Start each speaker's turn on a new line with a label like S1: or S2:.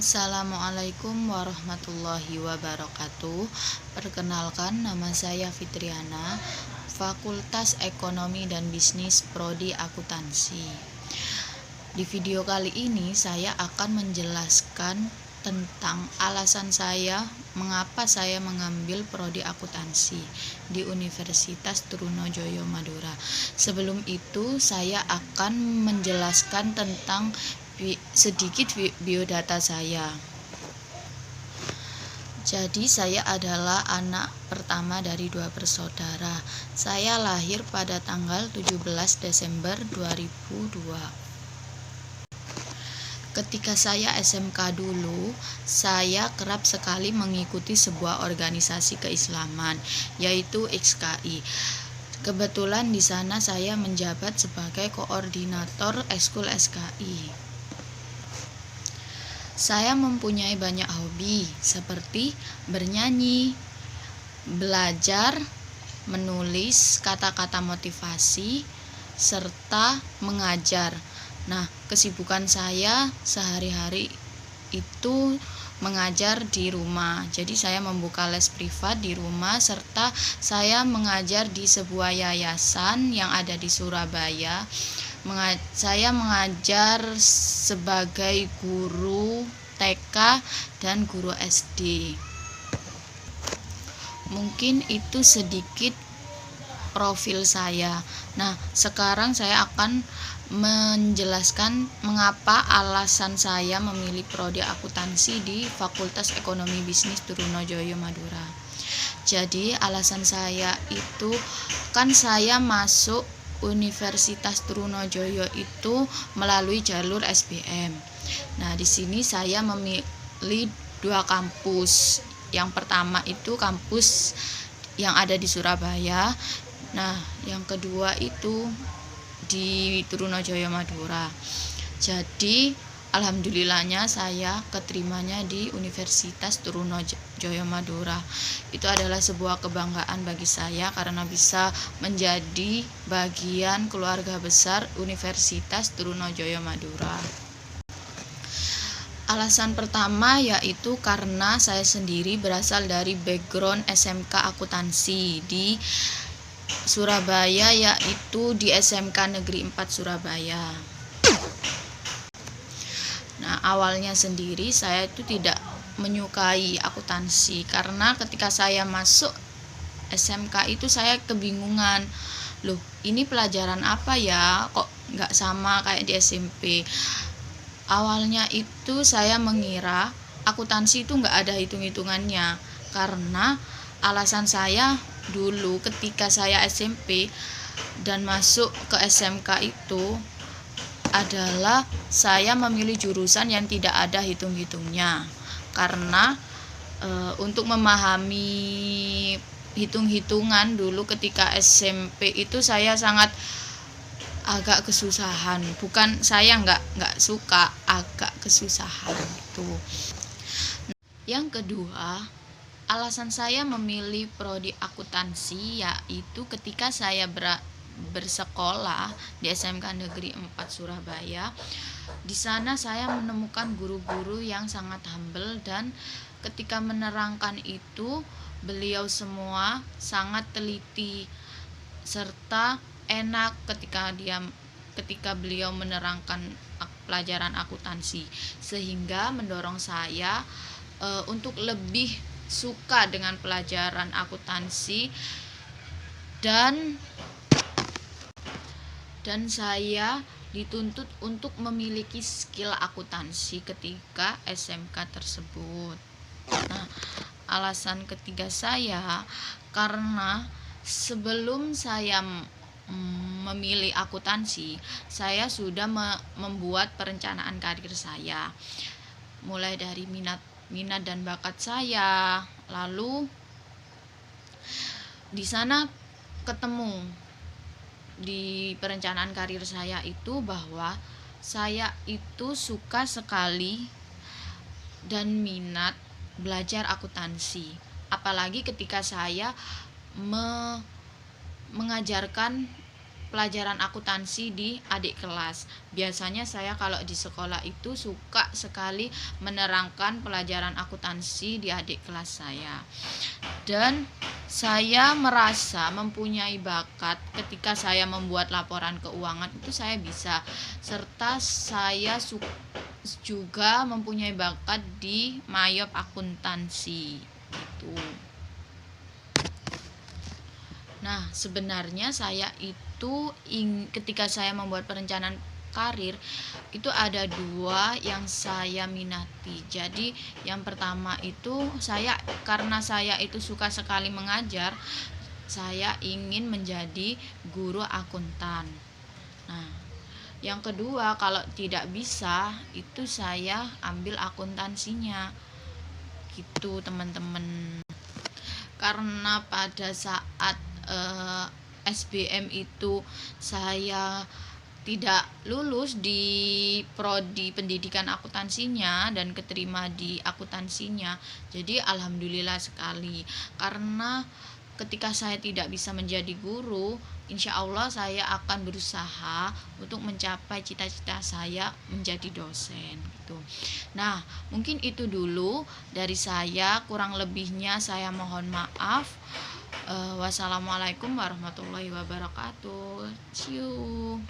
S1: Assalamualaikum warahmatullahi wabarakatuh. Perkenalkan, nama saya Fitriana, Fakultas Ekonomi dan Bisnis Prodi Akuntansi. Di video kali ini saya akan menjelaskan tentang alasan saya mengapa saya mengambil prodi akuntansi di Universitas Trunojoyo Madura. Sebelum itu saya akan menjelaskan tentang sedikit biodata saya. Jadi saya adalah anak pertama dari 2 bersaudara. Saya lahir pada tanggal 17 Desember 2002. Ketika saya SMK dulu, saya kerap sekali mengikuti sebuah organisasi keislaman, yaitu XKI. Kebetulan di sana saya menjabat sebagai koordinator ekskul SKI. Saya mempunyai banyak hobi seperti bernyanyi, belajar, menulis kata-kata motivasi, serta mengajar. Nah, kesibukan saya sehari-hari itu mengajar di rumah. Jadi saya membuka les privat di rumah, serta saya mengajar di sebuah yayasan yang ada di Surabaya. Saya mengajar sebagai guru TK dan guru SD. Mungkin itu sedikit profil saya. Nah, sekarang saya akan menjelaskan mengapa alasan saya memilih prodi akuntansi di Fakultas Ekonomi Bisnis Trunojoyo Madura. Jadi alasan saya itu kan saya masuk Universitas Trunojoyo itu melalui jalur SBM. Nah, di sini saya memilih 2 kampus. Yang pertama itu kampus yang ada di Surabaya. Nah, yang kedua itu di Trunojoyo Madura. Jadi alhamdulillahnya saya keterimanya di Universitas Trunojoyo Madura. Itu adalah sebuah kebanggaan bagi saya karena bisa menjadi bagian keluarga besar Universitas Trunojoyo Madura. Alasan pertama yaitu karena saya sendiri berasal dari background SMK akuntansi di Surabaya, yaitu di SMK Negeri 4 Surabaya. Nah, awalnya sendiri saya itu tidak menyukai akuntansi karena ketika saya masuk SMK itu saya kebingungan. Loh, ini pelajaran apa ya? Kok nggak sama kayak di SMP? Awalnya itu saya mengira akuntansi itu nggak ada hitung-hitungannya karena alasan saya dulu ketika saya SMP dan masuk ke SMK itu adalah saya memilih jurusan yang tidak ada hitung-hitungnya karena untuk memahami hitung-hitungan dulu ketika SMP itu saya sangat agak kesusahan. Bukan saya nggak suka, agak kesusahan itu. Yang kedua, alasan saya memilih prodi akuntansi yaitu ketika saya bersekolah di SMK Negeri 4 Surabaya. Di sana saya menemukan guru-guru yang sangat humble dan ketika menerangkan itu beliau semua sangat teliti serta enak ketika beliau menerangkan pelajaran akuntansi, sehingga mendorong saya untuk lebih suka dengan pelajaran akuntansi dan saya dituntut untuk memiliki skill akuntansi ketika SMK tersebut. Nah, alasan ketiga saya karena sebelum saya memilih akuntansi, saya sudah membuat perencanaan karir saya. Mulai dari minat dan bakat saya. Lalu di sana ketemu di perencanaan karir saya itu bahwa saya itu suka sekali dan minat belajar akuntansi. Apalagi ketika saya mengajarkan pelajaran akuntansi di adik kelas. Biasanya saya kalau di sekolah itu suka sekali menerangkan pelajaran akuntansi di adik kelas saya. Dan saya merasa mempunyai bakat ketika saya membuat laporan keuangan itu saya bisa, serta saya juga mempunyai bakat di mayop akuntansi itu. Nah, sebenarnya saya itu ketika saya membuat perencanaan karir itu ada dua yang saya minati. Jadi yang pertama itu karena saya itu suka sekali mengajar, saya ingin menjadi guru akuntan. Nah, yang kedua kalau tidak bisa itu saya ambil akuntansinya gitu teman-teman. Karena pada saat SBM itu saya tidak lulus di prodi pendidikan akuntansinya dan keterima di akuntansinya. Jadi alhamdulillah sekali, karena ketika saya tidak bisa menjadi guru, insya Allah saya akan berusaha untuk mencapai cita-cita saya menjadi dosen gitu. Nah, mungkin itu dulu dari saya, kurang lebihnya saya mohon maaf. Wassalamualaikum warahmatullahi wabarakatuh. See you.